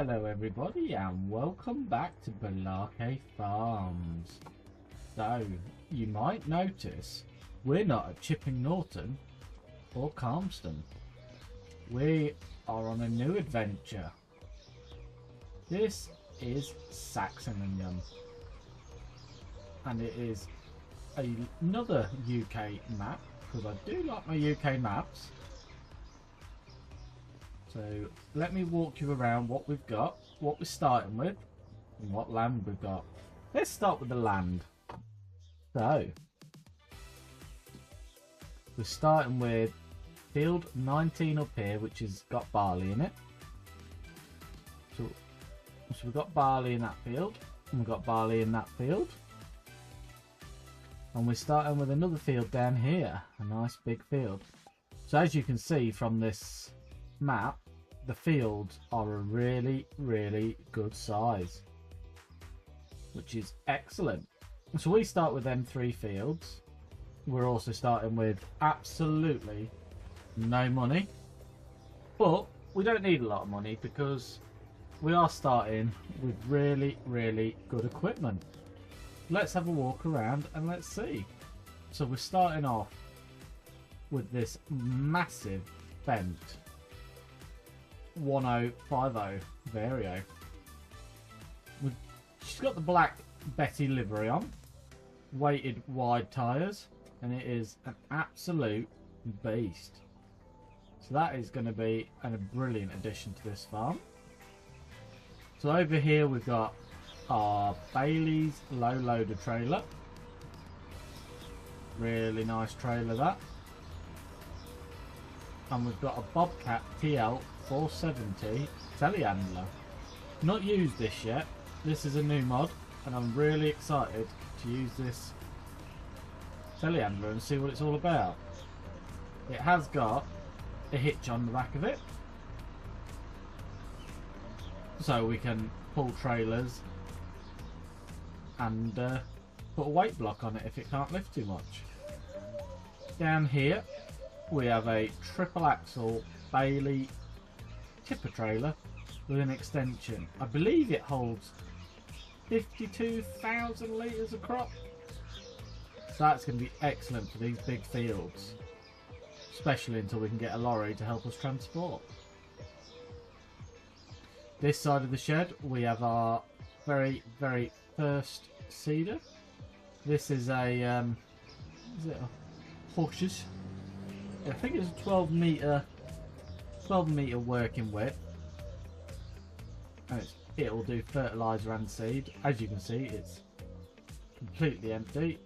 Hello everybody and welcome back to Barley Farms. So, you might notice we're not at Chipping Norton or Calmston. We are on a new adventure. This is Saxlingham and it is another UK map because I do like my UK maps. So let me walk you around what we've got, what we're starting with, and what land we've got. Let's start with the land. So we're starting with field 19 up here, which has got barley in it. So we've got barley in that field, and we've got barley in that field. And we're starting with another field down here, a nice big field. So as you can see from this map, the fields are a really good size, which is excellent. So we start with them 3 fields. We're also starting with absolutely no money, but we don't need a lot of money because we are starting with really good equipment. Let's have a walk around and let's see. So we're starting off with this massive bent 1050 Vario. She's got the black Betty livery on, weighted wide tyres, and it is an absolute beast. So that is going to be a brilliant addition to this farm. So over here we've got our Bailey's low loader trailer. Really nice trailer that. And we've got a Bobcat TL 470 telehandler. Not used this yet. This is a new mod and I'm really excited to use this telehandler and see what it's all about. It has got a hitch on the back of it, so we can pull trailers and put a weight block on it if it can't lift too much. Down here we have a triple axle Bailey tipper trailer with an extension. I believe it holds 52,000 litres of crop. So that's going to be excellent for these big fields, especially until we can get a lorry to help us transport. This side of the shed we have our very first seeder. This is a is it a horses? I think it's a 12 metre working width, and it'll do fertiliser and seed. As you can see, it's completely empty,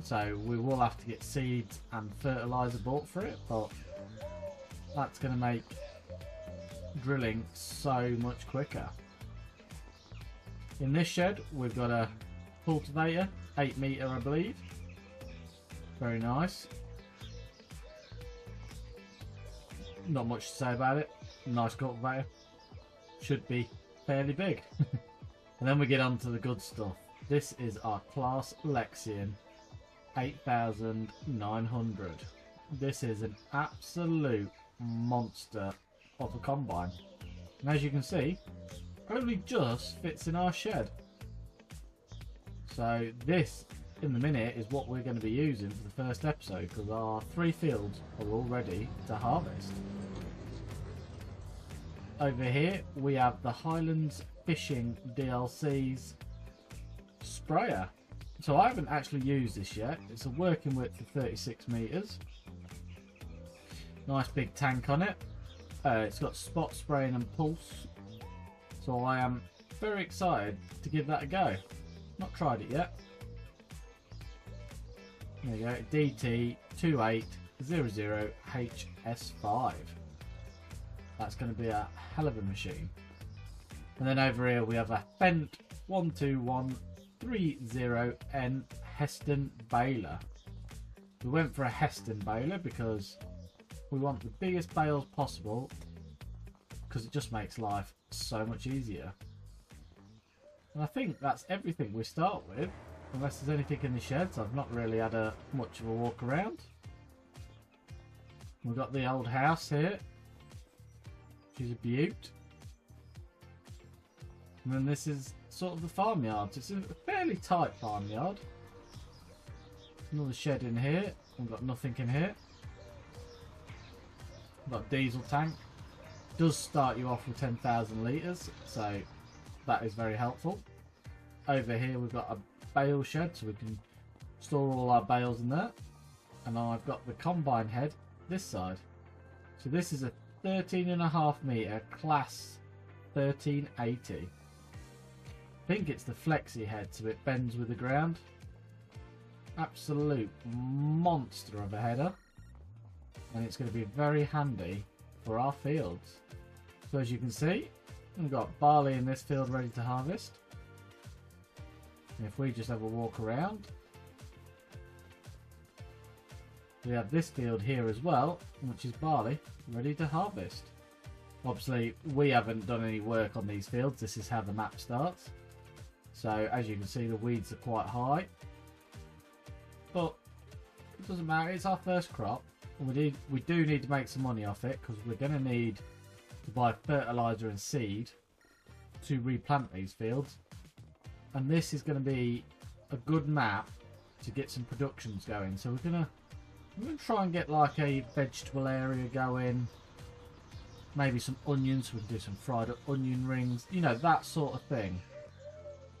so we will have to get seeds and fertiliser bought for it, but that's going to make drilling so much quicker. In this shed we've got a cultivator, 8 metre I believe, very nice. Not much to say about it. Nice cultivator. Should be fairly big. And then we get on to the good stuff. This is our Class Lexion 8900. This is an absolute monster of a combine. And as you can see, only just fits in our shed. So this, in the minute, is what we're going to be using for the first episode because our 3 fields are all ready to harvest. Over here we have the Highlands Fishing DLC's sprayer. So I haven't actually used this yet. It's a working width of 36 metres. Nice big tank on it. It's got spot spraying and pulse. So I am very excited to give that a go. Not tried it yet. There you go, DT2800HS5. That's going to be a hell of a machine. And then over here we have a Fendt 12130N Heston baler. We went for a Heston baler because we want the biggest bales possible because it just makes life so much easier. And I think that's everything we start with, unless there's anything in the sheds. I've not really had much of a walk around. We've got the old house here. She's a beaut. And then this is sort of the farmyard. It's a fairly tight farmyard. Another shed in here. We've got nothing in here. We've got a diesel tank. Does start you off with 10,000 litres, so that is very helpful. Over here we've got a bale shed, so we can store all our bales in there. And I've got the combine head this side. So this is a 13.5 metre class 1380. I think it's the flexi head, so it bends with the ground. Absolute monster of a header. And it's going to be very handy for our fields. So as you can see, we've got barley in this field ready to harvest. And if we just have a walk around, we have this field here as well, which is barley ready to harvest. Obviously, we haven't done any work on these fields. This is how the map starts. So as you can see, the weeds are quite high. But it doesn't matter, it's our first crop. We do need to make some money off it, because we're going to need to buy fertiliser and seed to replant these fields. And this is going to be a good map to get some productions going. So we're going to try and get like a vegetable area going. Maybe some onions, so we can do some fried up onion rings. You know, that sort of thing.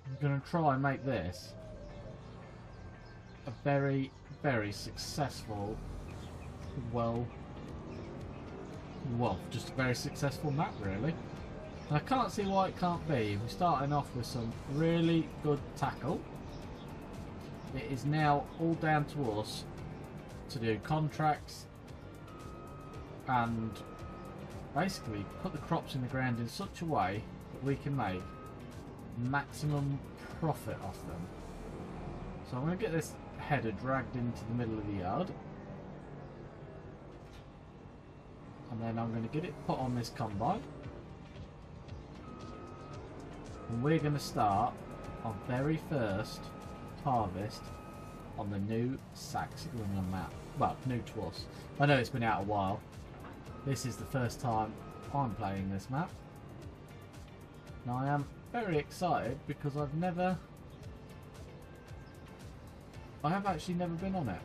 I'm going to try and make this a very, very successful, just a very successful map, really. And I can't see why it can't be. We're starting off with some really good tackle. It is now all down to us to do contracts and basically put the crops in the ground in such a way that we can make maximum profit off them. So I'm going to get this header dragged into the middle of the yard, and then I'm going to get it put on this combine, and we're going to start our very first harvest on the new Saxlingham map. Well, new to us. I know it's been out a while. This is the first time I'm playing this map. Now I am very excited because I have actually never been on it.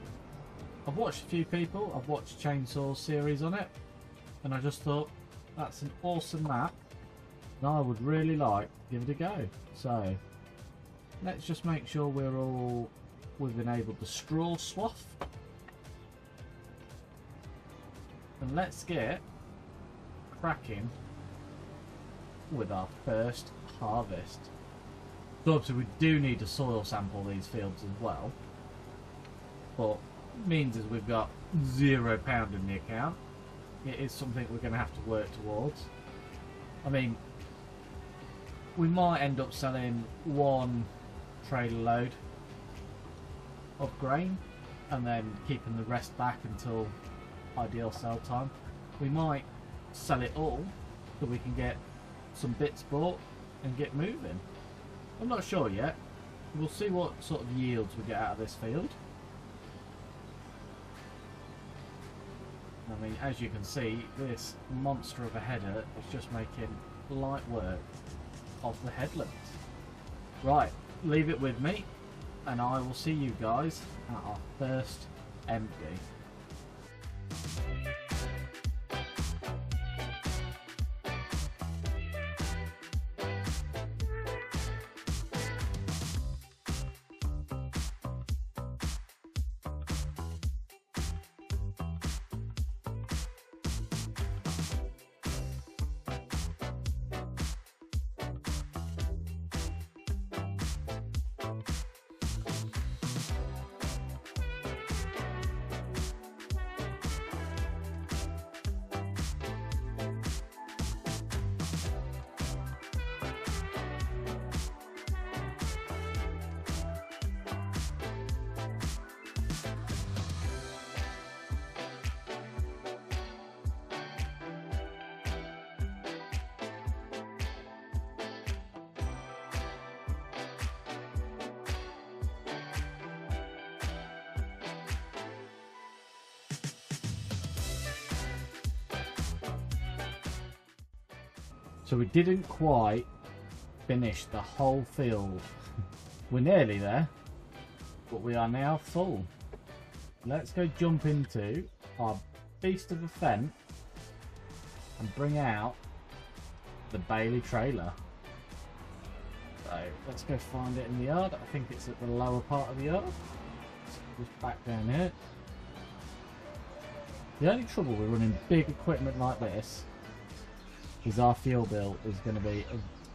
I've watched a few people, I've watched Chainsaw series on it, and I just thought that's an awesome map and I would really like to give it a go. So let's just make sure we've enabled the straw swath, and let's get cracking with our first harvest. So obviously we do need to soil sample these fields as well, but means is we've got £0 in the account. It is something we're going to have to work towards. I mean, we might end up selling one trailer load of grain and then keeping the rest back until ideal sell time. We might sell it all so we can get some bits bought and get moving. I'm not sure yet. We'll see what sort of yields we get out of this field. I mean, as you can see, this monster of a header is just making light work of the headlands. Right, leave it with me, and I will see you guys at our first empty. So we didn't quite finish the whole field. We're nearly there, but we are now full. Let's go jump into our beast of a fen and bring out the Bailey trailer. So let's go find it in the yard. I think it's at the lower part of the yard. Just back down here. The only trouble with running big equipment like this is our fuel bill is going to be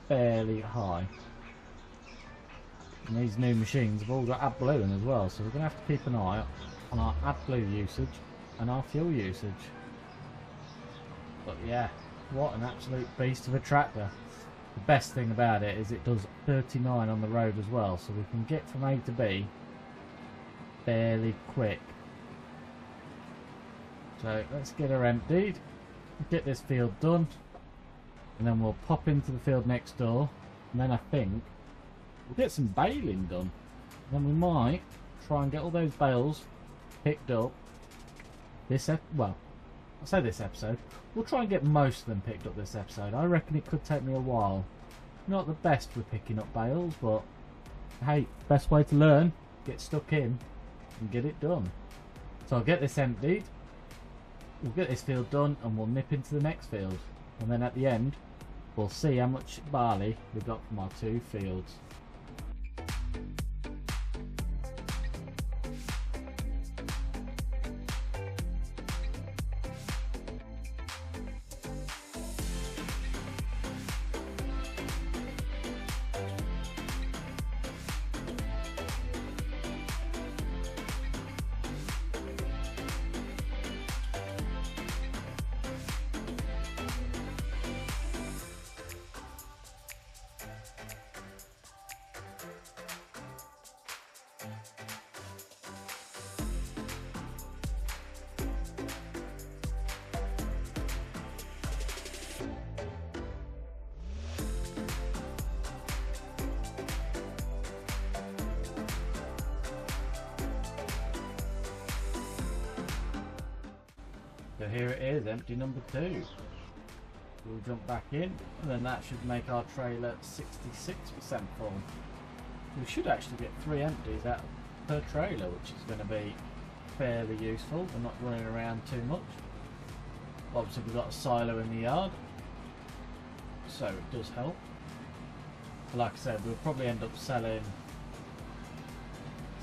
fairly high. And these new machines have all got AdBlue in as well, so we're going to have to keep an eye on our AdBlue usage and our fuel usage. But yeah, what an absolute beast of a tractor. The best thing about it is it does 39 on the road as well, so we can get from A to B fairly quick. So let's get her emptied, get this field done, and then we'll pop into the field next door, and then I think we'll get some baling done. Then we might try and get all those bales picked up this well, I say this episode, we'll try and get most of them picked up this episode. I reckon it could take me a while. Not the best with picking up bales, but hey, best way to learn, get stuck in and get it done. So I'll get this emptied, we'll get this field done, and we'll nip into the next field, and then at the end we'll see how much barley we got from our two fields. So here it is, empty number 2. We'll jump back in, and then that should make our trailer 66% full. We should actually get 3 empties out per trailer, which is going to be fairly useful. We're not running around too much. Obviously we've got a silo in the yard, so it does help. But like I said, we'll probably end up selling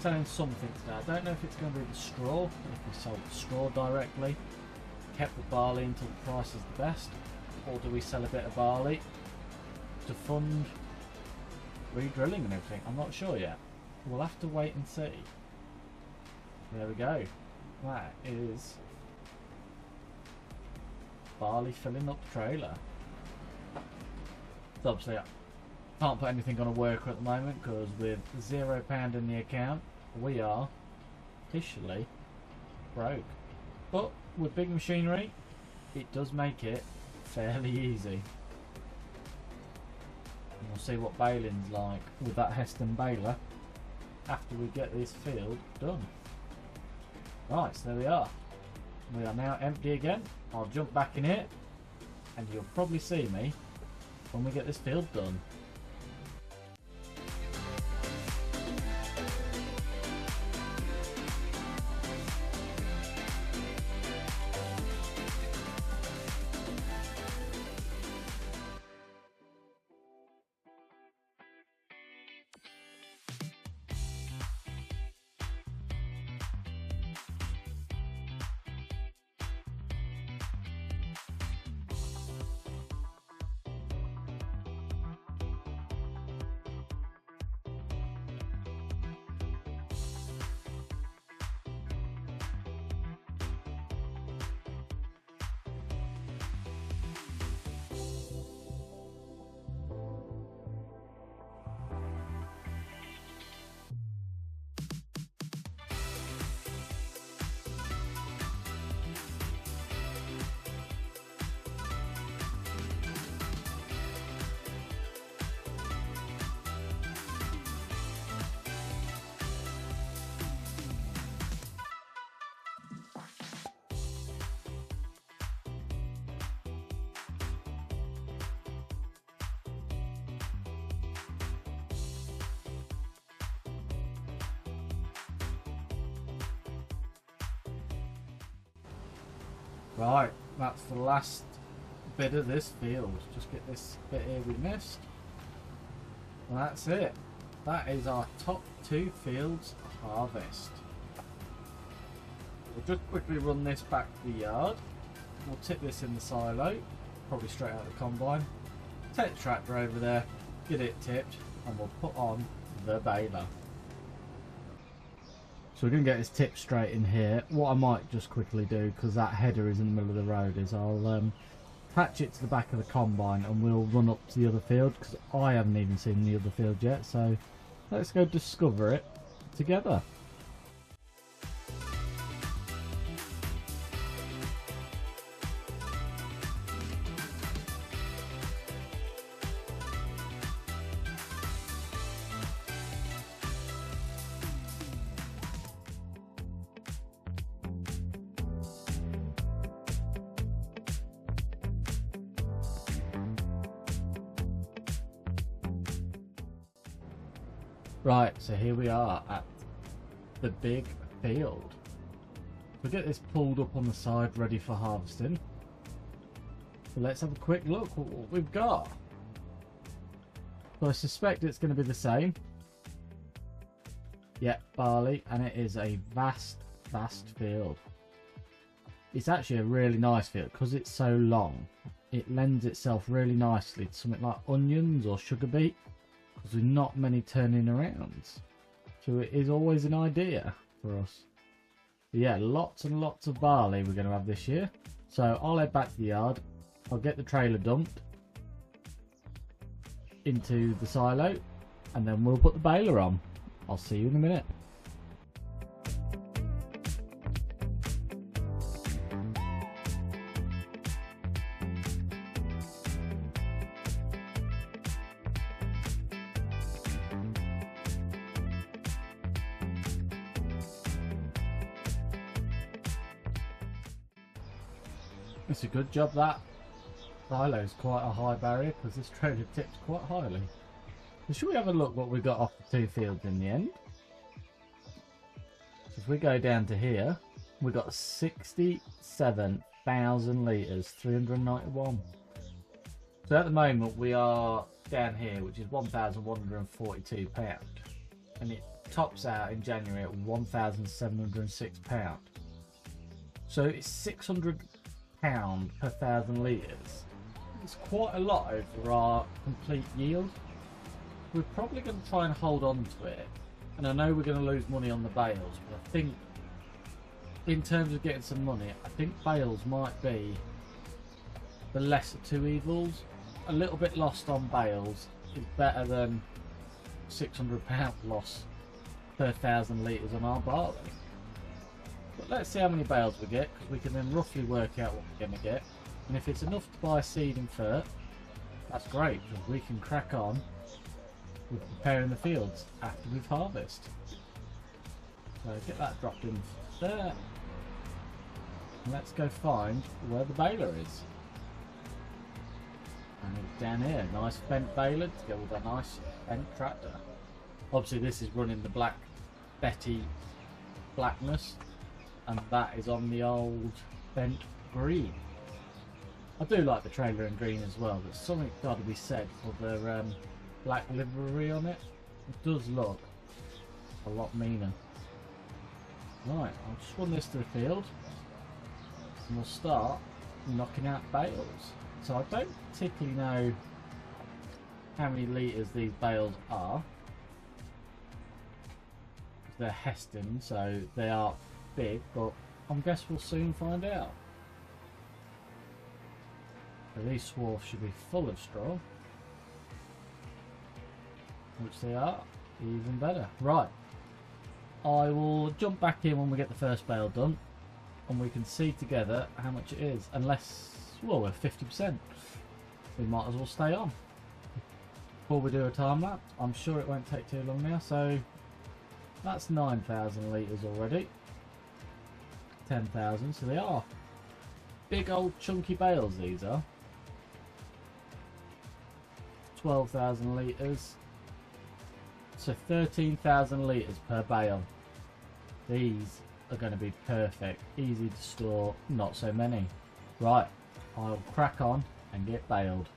something today. I don't know if it's going to be the straw, if we sell the straw directly, kept the barley until the price is the best, or do we sell a bit of barley to fund re-drilling and everything? I'm not sure yet. We'll have to wait and see. There we go. That is barley filling up the trailer. So obviously I can't put anything on a worker at the moment because with £0 in the account we are officially broke. But with big machinery, it does make it fairly easy. And we'll see what baling's like with that Heston baler after we get this field done. Right, so there we are. We are now empty again. I'll jump back in here and you'll probably see me when we get this field done. Right, that's the last bit of this field. Just get this bit here we missed. And that's it. That is our top 2 fields harvest. We'll just quickly run this back to the yard. We'll tip this in the silo, probably straight out of the combine. Take the tractor over there, get it tipped, and we'll put on the baler. So we're going to get this tip straight in here. What I might just quickly do, because that header is in the middle of the road, is I'll attach it to the back of the combine and we'll run up to the other field, because I haven't even seen the other field yet. So let's go discover it together. Right, so here we are at the big field. We'll get this pulled up on the side ready for harvesting. So let's have a quick look at what we've got. So I suspect it's going to be the same. Yep, barley, and it is a vast field. It's actually a really nice field because it's so long. It lends itself really nicely to something like onions or sugar beet, because there's not many turning around. So it is always an idea for us. But yeah, lots and lots of barley we're going to have this year. So I'll head back to the yard. I'll get the trailer dumped into the silo, and then we'll put the baler on. I'll see you in a minute. It's a good job that silo is quite a high barrier, because this trailer tips quite highly. So should we have a look what we got off the 2 fields in the end? So if we go down to here, we got 67,000 litres, 391. So at the moment we are down here, which is 1,142 £, and it tops out in January at 1,706 £. So it's 600 £1 per 1,000 litres. It's quite a lot over our complete yield. We're probably going to try and hold on to it, and I know we're going to lose money on the bales, but I think in terms of getting some money, I think bales might be the lesser 2 evils. A little bit lost on bales is better than £600 loss per 1,000 litres on our barley. But let's see how many bales we get, because we can then roughly work out what we're going to get. And if it's enough to buy seed and fert, that's great, because we can crack on with preparing the fields after we've harvested. So get that dropped in there. And let's go find where the baler is. And it's down here, nice bent baler to go with a nice bent tractor. Obviously this is running the Black Betty blackness, and that is on the old bent green. I do like the trailer in green as well. There's something got to be said for the black livery on it. It does look a lot meaner. Right, I'll just run this to the field and we'll start knocking out bales. So I don't particularly know how many litres these bales are. They're Heston, so they are big, but I guess we'll soon find out. So these swaths should be full of straw, which they are, even better. Right, I will jump back in when we get the first bale done, and we can see together how much it is. Unless, well, we're 50%. We might as well stay on before we do a time lapse. I'm sure it won't take too long now. So that's 9,000 litres already. 10,000, so they are big old chunky bales, these are. 12,000 litres, so 13,000 litres per bale. These are going to be perfect, easy to store, not so many. Right, I'll crack on and get baled.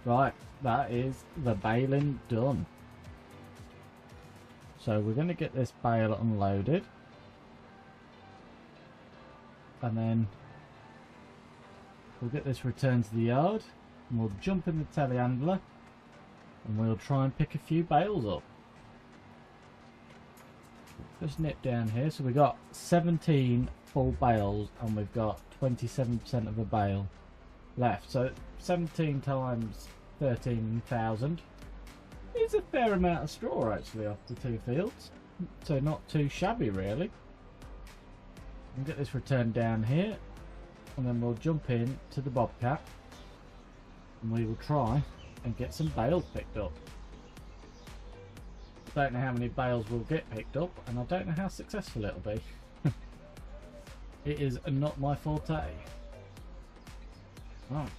Right, that is the baling done. So we're going to get this bale unloaded. And then we'll get this returned to the yard. And we'll jump in the telehandler. And we'll try and pick a few bales up. Just nip down here. So we've got 17 full bales. And we've got 27% of a bale left. So 17 times 13,000 is a fair amount of straw actually off the two fields, so not too shabby really. We'll get this returned down here and then we'll jump in to the bobcat and we will try and get some bales picked up. Don't know how many bales will get picked up and I don't know how successful it'll be. It is not my forte. Right.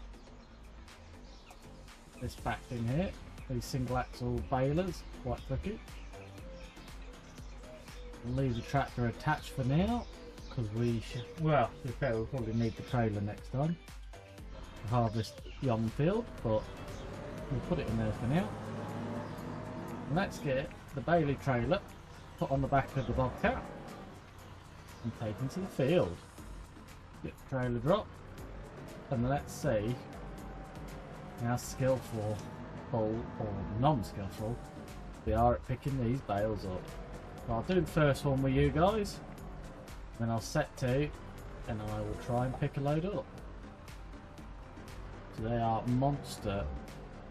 This backed in here, these single axle balers, quite tricky. We'll leave the tractor attached for now, because we should, well, to be fair, we'll probably need the trailer next time to harvest yon field, but we'll put it in there for now. And let's get the Bailey trailer put on the back of the bobcat and taken to the field. Get the trailer dropped, and let's see how skillful or non-skillful we are at picking these bales up. I'll do the first one with you guys, then I'll set to and I will try and pick a load up. So they are monster.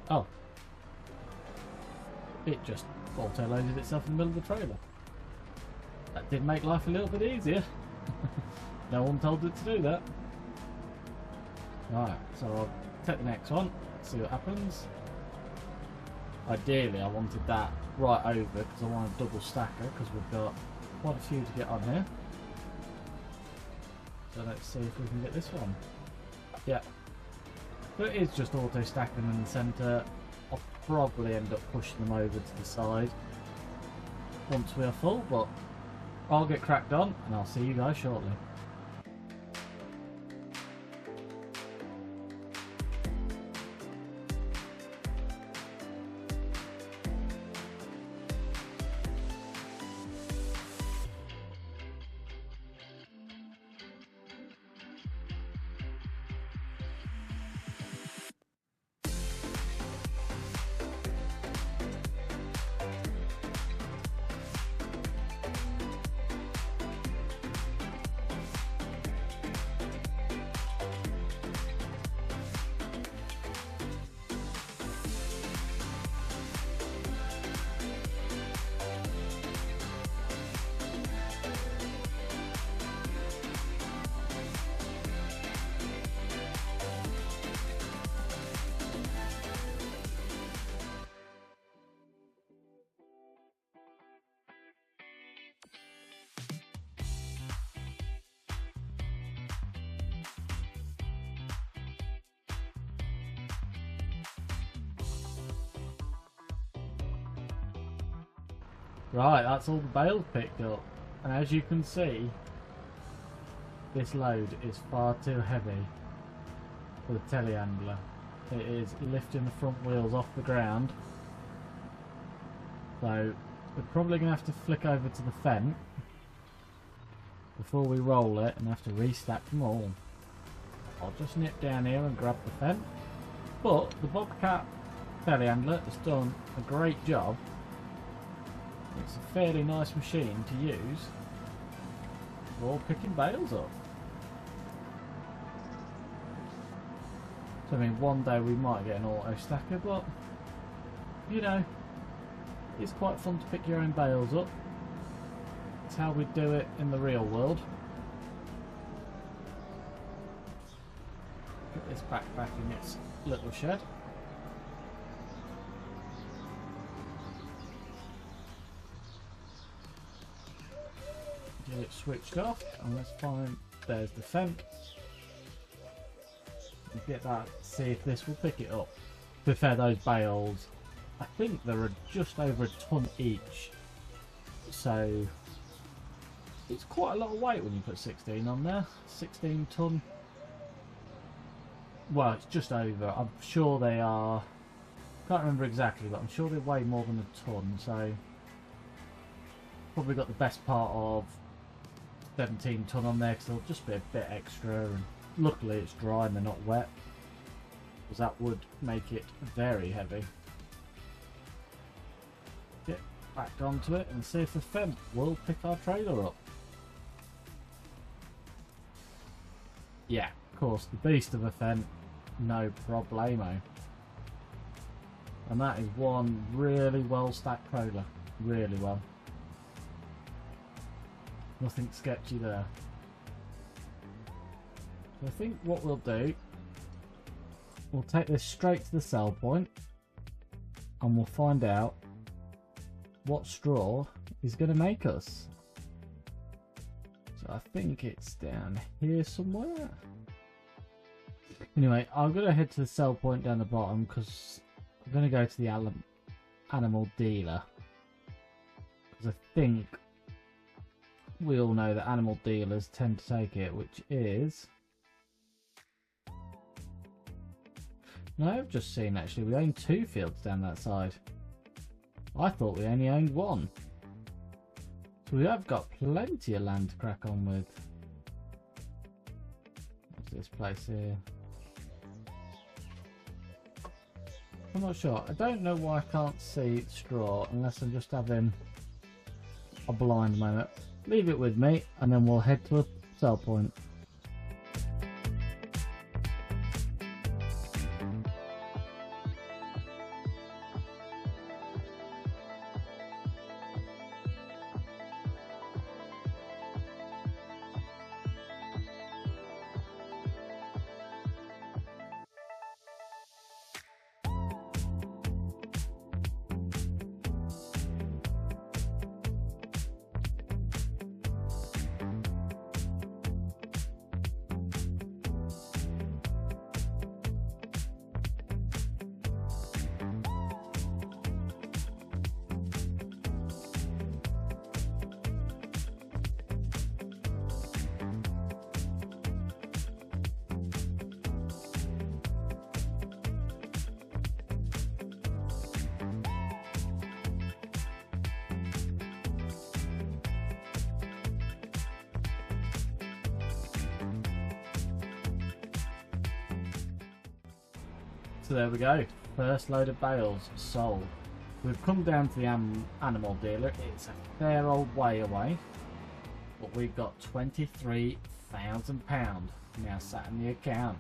Oh, it just auto-loaded itself in the middle of the trailer. That did make life a little bit easier. No one told it to do that. Right, so I'll take the next one, see what happens. Ideally I wanted that right over because I want a double stacker because we've got quite a few to get on here. So let's see if we can get this one. Yeah. So it is just auto stacking in the centre. I'll probably end up pushing them over to the side once we are full, but I'll get cracked on and I'll see you guys shortly. Right, that's all the bales picked up. And as you can see, this load is far too heavy for the telehandler. It is lifting the front wheels off the ground. So we're probably going to have to flick over to the fence before we roll it and have to restack them all. I'll just nip down here and grab the fence. But the Bobcat telehandler has done a great job. It's a fairly nice machine to use for picking bales up. So I mean, one day we might get an auto stacker, but you know, it's quite fun to pick your own bales up. It's how we do it in the real world. Put this back in its little shed. Get it switched off, and let's find, there's the fence. Get that, see if this will pick it up. To be fair, those bales, I think they're just over a ton each, so it's quite a lot of weight when you put 16 on there. 16 ton. Well, it's just over. I'm sure they are, can't remember exactly, but I'm sure they weigh more than a ton, so probably got the best part of 17 ton on there, because there'll just be a bit extra, and luckily it's dry and they're not wet, because that would make it very heavy. Get back onto it and see if the fence will pick our trailer up. Yeah, of course, the beast of a fence, no problemo. And that is one really well stacked trailer, really well. Nothing sketchy there. So I think what we'll do, we'll take this straight to the sell point and we'll find out what straw is going to make us. So I think it's down here somewhere. Anyway, I'm going to head to the sell point down the bottom because I'm going to go to the animal dealer. Because I think we all know that animal dealers tend to take it, which is... No, I've just seen actually we own 2 fields down that side. I thought we only owned 1. So we have got plenty of land to crack on with. What's this place here? I'm not sure. I don't know why I can't see straw unless I'm just having a blind moment. Leave it with me and then we'll head to a sell point. So there we go, first load of bales sold. We've come down to the animal dealer. It's a fair old way away, but we've got £23,000 now sat in the account.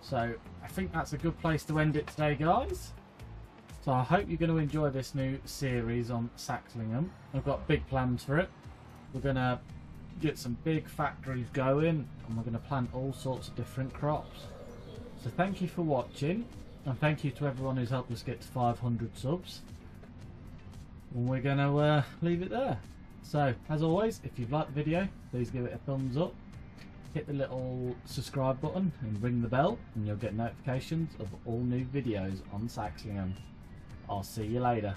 So I think that's a good place to end it today, guys. So I hope you're going to enjoy this new series on Saxlingham. I've got big plans for it. We're going to get some big factories going and we're going to plant all sorts of different crops. So thank you for watching, and thank you to everyone who's helped us get to 500 subs. And we're going to leave it there. So as always, if you've liked the video, please give it a thumbs up, hit the little subscribe button and ring the bell, and you'll get notifications of all new videos on Saxlingham. I'll see you later.